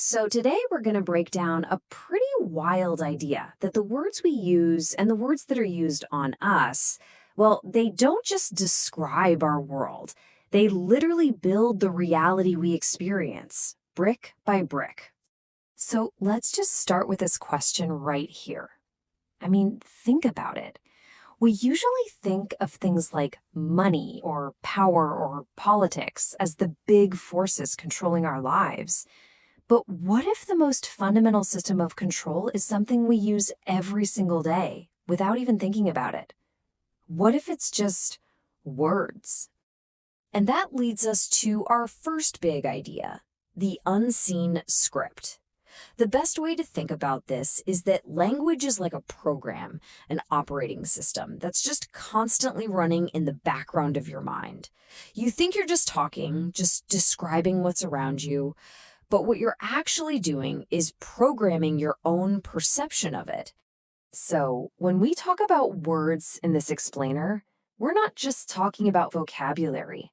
So today we're going to break down a pretty wild idea that the words we use and the words that are used on us, well, they don't just describe our world. They literally build the reality we experience, brick by brick. So let's just start with this question right here. Think about it. We usually think of things like money or power or politics as the big forces controlling our lives. But what if the most fundamental system of control is something we use every single day without even thinking about it? What if it's just words? And that leads us to our first big idea, the unseen script. The best way to think about this is that language is like a program, an operating system that's just constantly running in the background of your mind. You think you're just talking, just describing what's around you, but what you're actually doing is programming your own perception of it. So when we talk about words in this explainer, we're not just talking about vocabulary.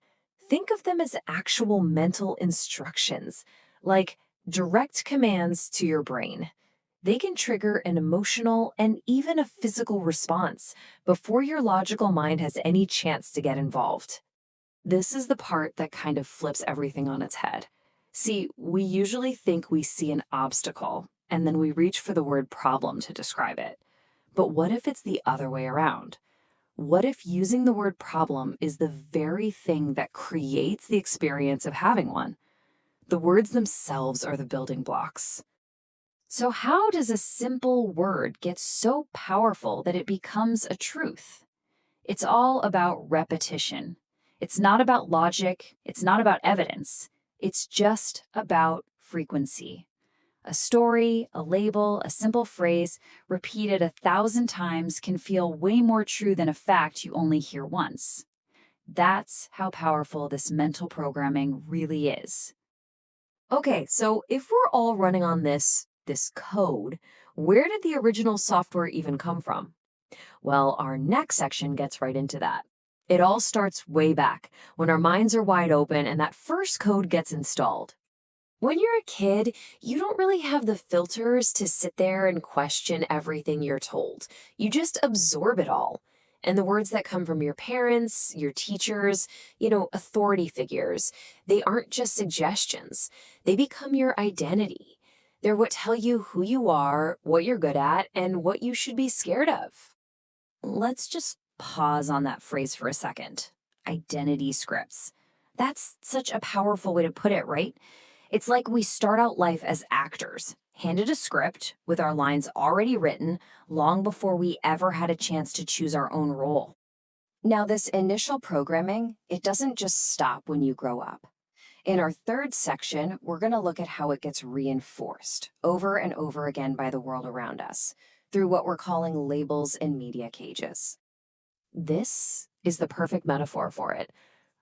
Think of them as actual mental instructions, like direct commands to your brain. They can trigger an emotional and even a physical response before your logical mind has any chance to get involved. This is the part that kind of flips everything on its head. See, we usually think we see an obstacle, and then we reach for the word problem to describe it. But what if it's the other way around? What if using the word problem is the very thing that creates the experience of having one? The words themselves are the building blocks. So how does a simple word get so powerful that it becomes a truth? It's all about repetition. It's not about logic. It's not about evidence. It's just about frequency. A story, a label, a simple phrase repeated 1,000 times can feel way more true than a fact you only hear once. That's how powerful this mental programming really is. Okay, so if we're all running on this code, where did the original software even come from? Well, our next section gets right into that. It all starts way back, when our minds are wide open and that first code gets installed. When you're a kid, you don't really have the filters to sit there and question everything you're told. You just absorb it all. And the words that come from your parents, your teachers, authority figures, they aren't just suggestions. They become your identity. They're what tell you who you are, what you're good at, and what you should be scared of. Let's just pause on that phrase for a second. Identity scripts. That's such a powerful way to put it, right? It's like we start out life as actors, handed a script with our lines already written long before we ever had a chance to choose our own role. Now, this initial programming, it doesn't just stop when you grow up. In our third section, we're going to look at how it gets reinforced over and over again by the world around us through what we're calling labels and media cages. This is the perfect metaphor for it.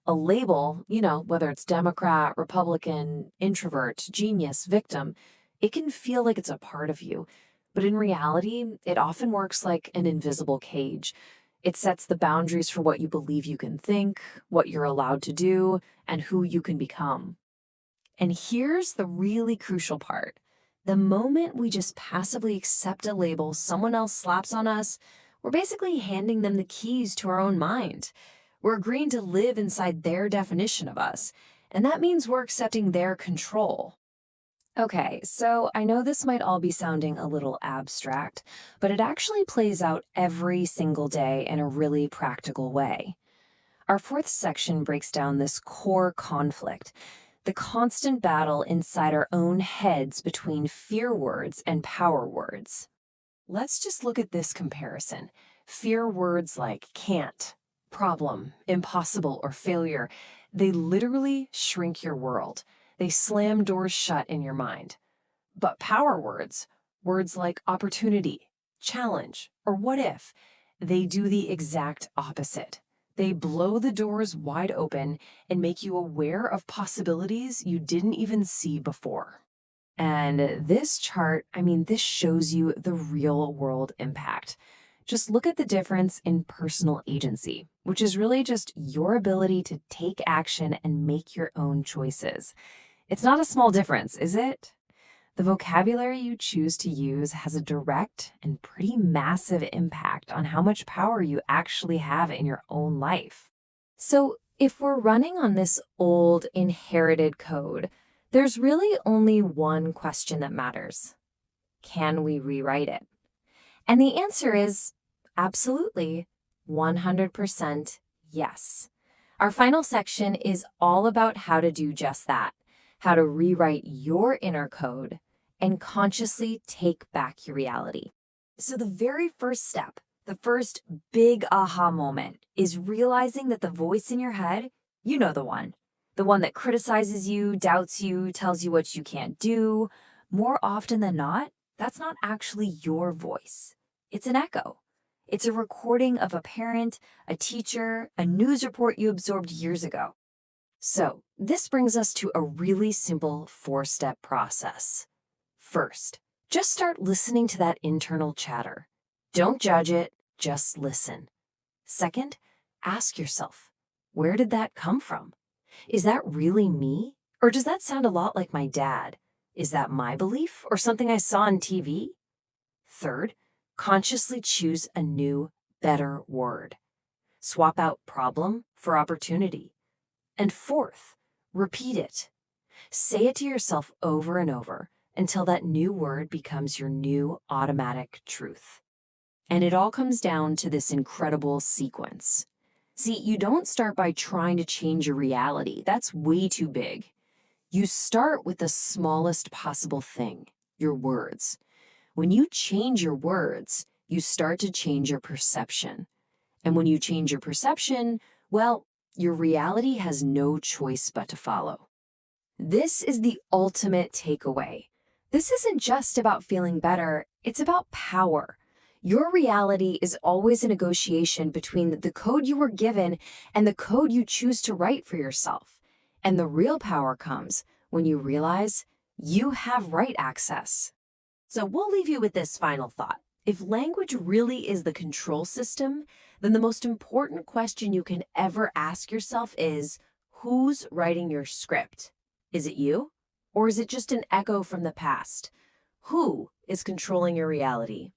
A label, whether it's Democrat, Republican, introvert, genius, victim, it can feel like it's a part of you. But in reality, it often works like an invisible cage. It sets the boundaries for what you believe you can think, what you're allowed to do, and who you can become. And here's the really crucial part. The moment we just passively accept a label someone else slaps on us, we're basically handing them the keys to our own mind. We're agreeing to live inside their definition of us, and that means we're accepting their control. Okay, so I know this might all be sounding a little abstract, but it actually plays out every single day in a really practical way. Our fourth section breaks down this core conflict, the constant battle inside our own heads between fear words and power words. Let's just look at this comparison. Fear words like can't, problem, impossible, or failure, they literally shrink your world. They slam doors shut in your mind. But power words, words like opportunity, challenge, or what if, they do the exact opposite. They blow the doors wide open and make you aware of possibilities you didn't even see before. And this chart, this shows you the real world impact. Just look at the difference in personal agency, which is really just your ability to take action and make your own choices. It's not a small difference, is it? The vocabulary you choose to use has a direct and pretty massive impact on how much power you actually have in your own life. So, if we're running on this old inherited code, there's really only one question that matters. Can we rewrite it? And the answer is absolutely, 100% yes. Our final section is all about how to do just that, how to rewrite your inner code and consciously take back your reality. So the very first step, the first big aha moment, is realizing that the voice in your head, you know the one that criticizes you, doubts you, tells you what you can't do, more often than not, that's not actually your voice. It's an echo. It's a recording of a parent, a teacher, a news report you absorbed years ago. So, this brings us to a really simple 4-step process. First, just start listening to that internal chatter. Don't judge it, just listen. Second, ask yourself, where did that come from? Is that really me? Or does that sound a lot like my dad? Is that my belief or something I saw on TV? Third, consciously choose a new, better word. Swap out problem for opportunity. And fourth, repeat it. Say it to yourself over and over until that new word becomes your new automatic truth. And it all comes down to this incredible sequence. See, you don't start by trying to change your reality. That's way too big. You start with the smallest possible thing, your words. When you change your words, you start to change your perception. And when you change your perception, well, your reality has no choice but to follow. This is the ultimate takeaway. This isn't just about feeling better, it's about power. Your reality is always a negotiation between the code you were given and the code you choose to write for yourself. And the real power comes when you realize you have right access. So we'll leave you with this final thought. If language really is the control system, then the most important question you can ever ask yourself is, who's writing your script? Is it you? Or is it just an echo from the past? Who is controlling your reality?